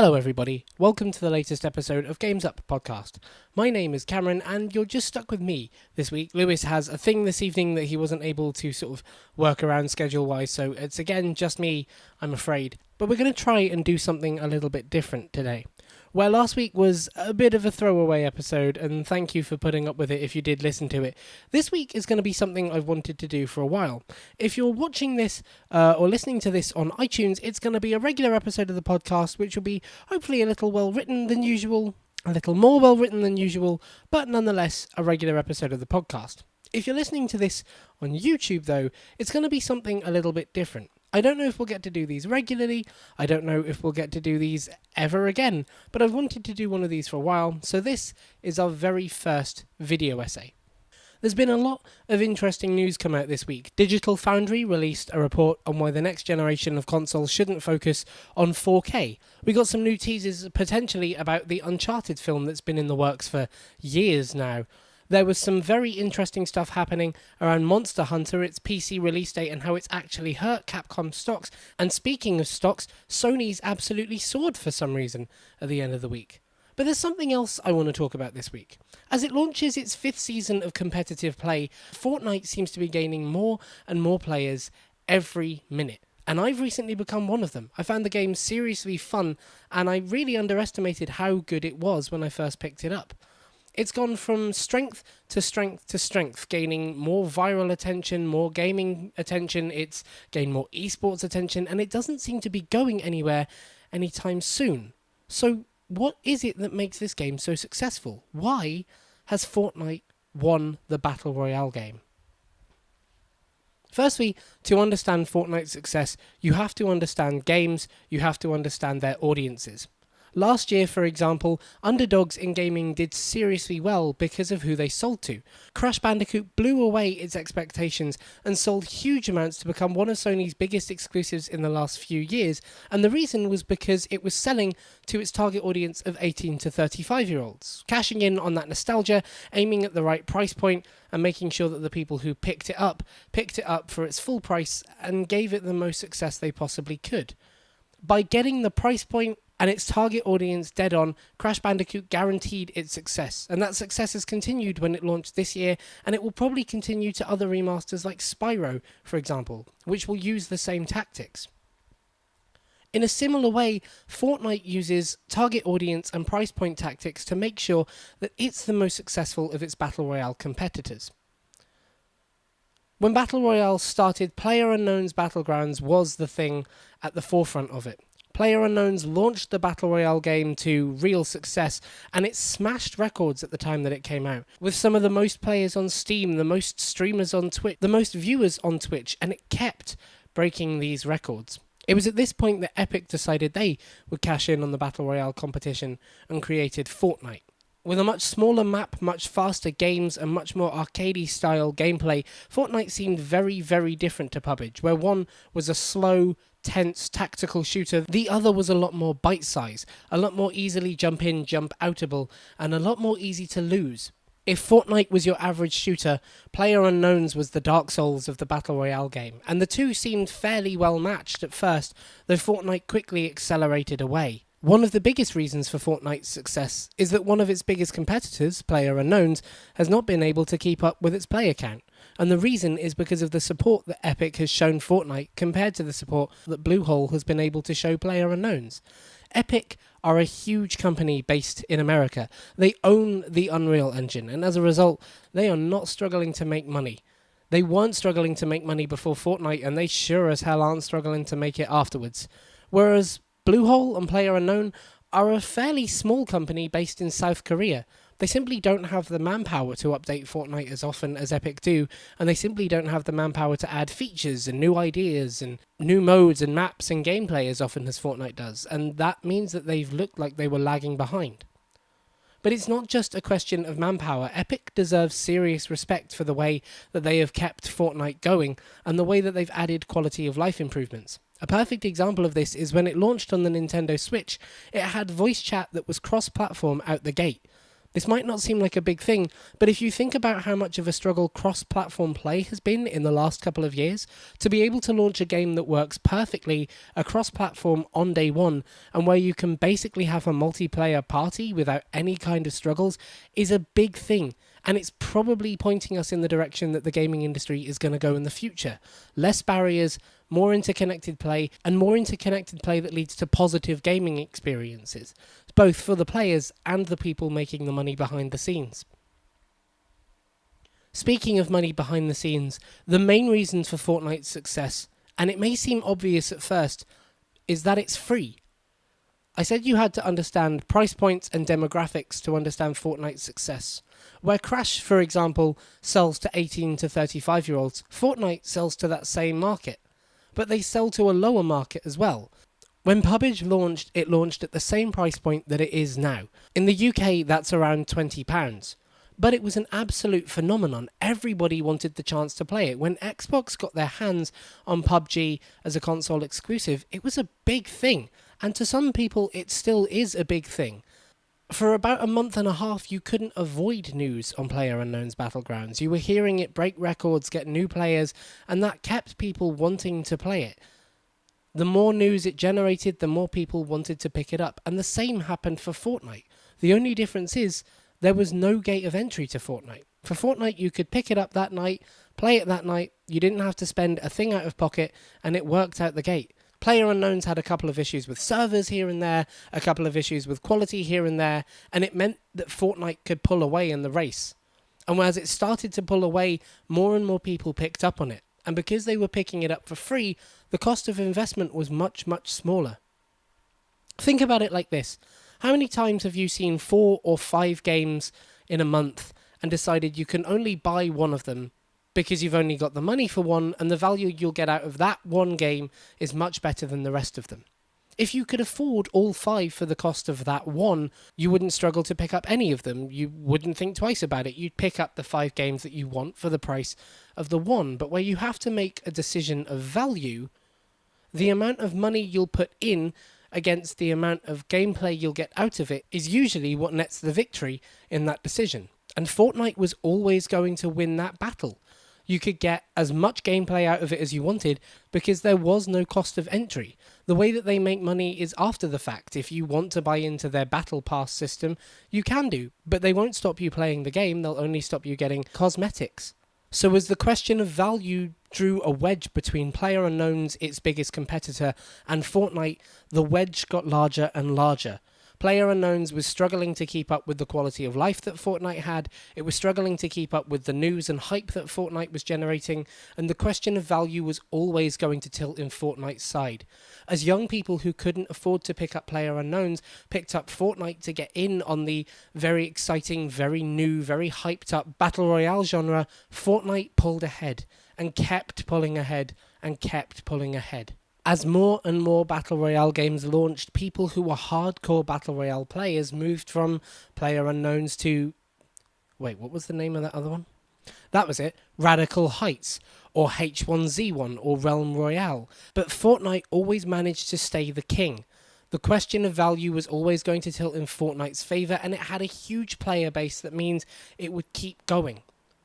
Hello everybody, welcome to the latest episode of Games Up podcast. My name is Cameron and you're just stuck with me this week. Lewis has a thing this evening that he wasn't able to sort of work around schedule wise, so it's again just me, I'm afraid. But we're going to try and do something a little bit different today. Where last week was a bit of a throwaway episode, and thank you for putting up with it if you did listen to it. This week is going to be something I've wanted to do for a while. If you're watching this or listening to this on iTunes, it's going to be a regular episode of the podcast, which will be hopefully a little well-written than usual, a little more well-written than usual, but nonetheless a regular episode of the podcast. If you're listening to this on YouTube, though, it's going to be something a little bit different. I don't know if we'll get to do these regularly, I don't know if we'll get to do these ever again, but I've wanted to do one of these for a while, so this is our very first video essay. There's been a lot of interesting news come out this week. Digital Foundry released a report on why the next generation of consoles shouldn't focus on 4K. We got some new teasers potentially about the Uncharted film that's been in the works for years now. There was some very interesting stuff happening around Monster Hunter, its PC release date, and how it's actually hurt Capcom stocks. And speaking of stocks, Sony's absolutely soared for some reason at the end of the week. But there's something else I want to talk about this week. As it launches its 5th season of competitive play, Fortnite seems to be gaining more and more players every minute. And I've recently become one of them. I found the game seriously fun, and I really underestimated how good it was when I first picked it up. It's gone from strength to strength to strength, gaining more viral attention, more gaming attention, it's gained more esports attention, and it doesn't seem to be going anywhere anytime soon. So what is it that makes this game so successful? Why has Fortnite won the Battle Royale game? Firstly, to understand Fortnite's success, you have to understand games, you have to understand their audiences. Last year, for example, underdogs in gaming did seriously well because of who they sold to. Crash Bandicoot blew away its expectations and sold huge amounts to become one of Sony's biggest exclusives in the last few years, and the reason was because it was selling to its target audience of 18 to 35-year-olds, cashing in on that nostalgia, aiming at the right price point, and making sure that the people who picked it up for its full price and gave it the most success they possibly could. By getting the price point and its target audience dead on, Crash Bandicoot guaranteed its success, and that success has continued when it launched this year, and it will probably continue to other remasters like Spyro, for example, which will use the same tactics. In a similar way, Fortnite uses target audience and price point tactics to make sure that it's the most successful of its Battle Royale competitors. When Battle Royale started, PlayerUnknown's Battlegrounds was the thing at the forefront of it. PlayerUnknown's launched the Battle Royale game to real success, and it smashed records at the time that it came out, with some of the most players on Steam, the most streamers on Twitch, the most viewers on Twitch, and it kept breaking these records. It was at this point that Epic decided they would cash in on the Battle Royale competition and created Fortnite. With a much smaller map, much faster games, and much more arcadey style gameplay, Fortnite seemed very, very different to PUBG, where one was a slow, tense, tactical shooter, the other was a lot more bite-size, a lot more easily jump in, jump outable, and a lot more easy to lose. If Fortnite was your average shooter, PlayerUnknown's was the Dark Souls of the Battle Royale game, and the two seemed fairly well matched at first, though Fortnite quickly accelerated away. One of the biggest reasons for Fortnite's success is that one of its biggest competitors, PlayerUnknown's, has not been able to keep up with its player count. And the reason is because of the support that Epic has shown Fortnite compared to the support that Bluehole has been able to show PlayerUnknown's. Epic are a huge company based in America. They own the Unreal Engine, and as a result, they are not struggling to make money. They weren't struggling to make money before Fortnite, and they sure as hell aren't struggling to make it afterwards. Whereas Bluehole and PlayerUnknown are a fairly small company based in South Korea. They simply don't have the manpower to update Fortnite as often as Epic do, and they simply don't have the manpower to add features and new ideas and new modes and maps and gameplay as often as Fortnite does, and that means that they've looked like they were lagging behind. But it's not just a question of manpower. Epic deserves serious respect for the way that they have kept Fortnite going and the way that they've added quality of life improvements. A perfect example of this is when it launched on the Nintendo Switch, it had voice chat that was cross-platform out the gate. This might not seem like a big thing, but if you think about how much of a struggle cross-platform play has been in the last couple of years, to be able to launch a game that works perfectly across platform on day one, and where you can basically have a multiplayer party without any kind of struggles, is a big thing. And it's probably pointing us in the direction that the gaming industry is going to go in the future. Less barriers, more interconnected play, and more interconnected play that leads to positive gaming experiences, both for the players and the people making the money behind the scenes. Speaking of money behind the scenes, the main reason for Fortnite's success, and it may seem obvious at first, is that it's free. I said you had to understand price points and demographics to understand Fortnite's success. Where Crash, for example, sells to 18 to 35-year-olds, Fortnite sells to that same market. But they sell to a lower market as well. When PUBG launched, it launched at the same price point that it is now. In the UK, that's around £20. But it was an absolute phenomenon. Everybody wanted the chance to play it. When Xbox got their hands on PUBG as a console exclusive, it was a big thing. And to some people, it still is a big thing. For about a month and a half, you couldn't avoid news on PlayerUnknown's Battlegrounds. You were hearing it break records, get new players, and that kept people wanting to play it. The more news it generated, the more people wanted to pick it up. And the same happened for Fortnite. The only difference is there was no gate of entry to Fortnite. For Fortnite, you could pick it up that night, play it that night, you didn't have to spend a thing out of pocket, and it worked out the gate. PlayerUnknown's had a couple of issues with servers here and there, a couple of issues with quality here and there, and it meant that Fortnite could pull away in the race. And as it started to pull away, more and more people picked up on it. And because they were picking it up for free, the cost of investment was much, much smaller. Think about it like this. How many times have you seen 4 or 5 games in a month and decided you can only buy one of them because you've only got the money for one, and the value you'll get out of that one game is much better than the rest of them? If you could afford all 5 for the cost of that one, you wouldn't struggle to pick up any of them. You wouldn't think twice about it. You'd pick up the 5 games that you want for the price of the one. But where you have to make a decision of value, the amount of money you'll put in against the amount of gameplay you'll get out of it is usually what nets the victory in that decision. And Fortnite was always going to win that battle. You could get as much gameplay out of it as you wanted because there was no cost of entry. The way that they make money is after the fact. If you want to buy into their battle pass system, you can do, but they won't stop you playing the game. They'll only stop you getting cosmetics. So as the question of value drew a wedge between PlayerUnknown's, its biggest competitor, and Fortnite, the wedge got larger and larger. PlayerUnknown's was struggling to keep up with the quality of life that Fortnite had, it was struggling to keep up with the news and hype that Fortnite was generating, and the question of value was always going to tilt in Fortnite's side. As young people who couldn't afford to pick up PlayerUnknown's picked up Fortnite to get in on the very exciting, very new, very hyped up Battle Royale genre, Fortnite pulled ahead, and kept pulling ahead, and kept pulling ahead. As more and more Battle Royale games launched, people who were hardcore Battle Royale players moved from PlayerUnknown's to... Wait, what was the name of that other one? That was it, Radical Heights, or H1Z1, or Realm Royale. But Fortnite always managed to stay the king. The question of value was always going to tilt in Fortnite's favour, and it had a huge player base that means it would keep going.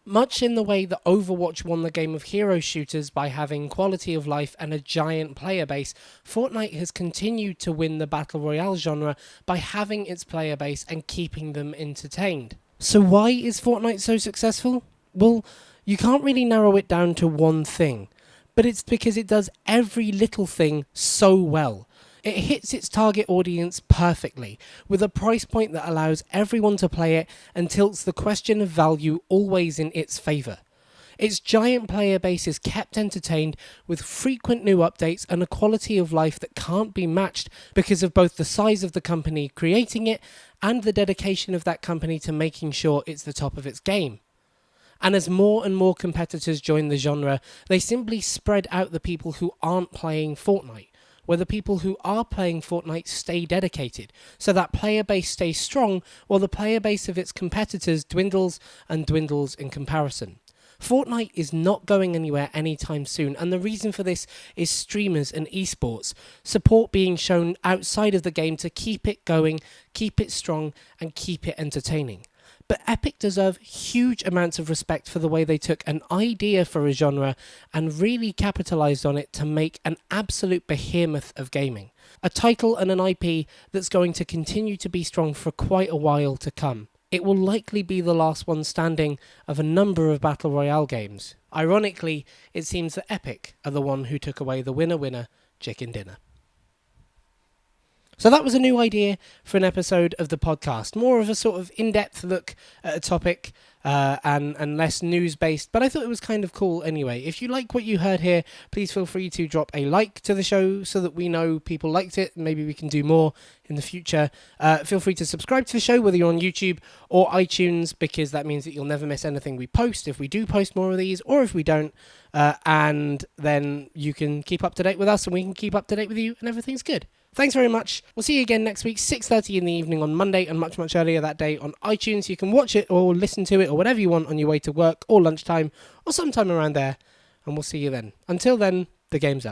Much in the way that Overwatch won the game of hero shooters by having quality of life and a giant player base, Fortnite has continued to win the Battle Royale genre by having its player base and keeping them entertained. So why is Fortnite so successful? Well, you can't really narrow it down to one thing, but it's because it does every little thing so well. It hits its target audience perfectly, with a price point that allows everyone to play it and tilts the question of value always in its favour. Its giant player base is kept entertained with frequent new updates and a quality of life that can't be matched because of both the size of the company creating it and the dedication of that company to making sure it's the top of its game. And as more and more competitors join the genre, they simply spread out the people who aren't playing Fortnite, where the people who are playing Fortnite stay dedicated, so that player base stays strong while the player base of its competitors dwindles and dwindles in comparison. Fortnite is not going anywhere anytime soon, and the reason for this is streamers and esports, support being shown outside of the game to keep it going, keep it strong, and keep it entertaining. But Epic deserve huge amounts of respect for the way they took an idea for a genre and really capitalized on it to make an absolute behemoth of gaming. A title and an IP that's going to continue to be strong for quite a while to come. It will likely be the last one standing of a number of Battle Royale games. Ironically, it seems that Epic are the one who took away the winner chicken dinner. So that was a new idea for an episode of the podcast. More of a sort of in-depth look at a topic and less news-based. But I thought it was kind of cool anyway. If you like what you heard here, please feel free to drop a like to the show so that we know people liked it. Maybe we can do more in the future. Feel free to subscribe to the show, whether you're on YouTube or iTunes, because that means that you'll never miss anything we post if we do post more of these, or if we don't. And then you can keep up to date with us and we can keep up to date with you and everything's good. Thanks very much. We'll see you again next week, 6:30 in the evening on Monday, and much, much earlier that day on iTunes. You can watch it or listen to it or whatever you want on your way to work or lunchtime or sometime around there. And we'll see you then. Until then, the game's out.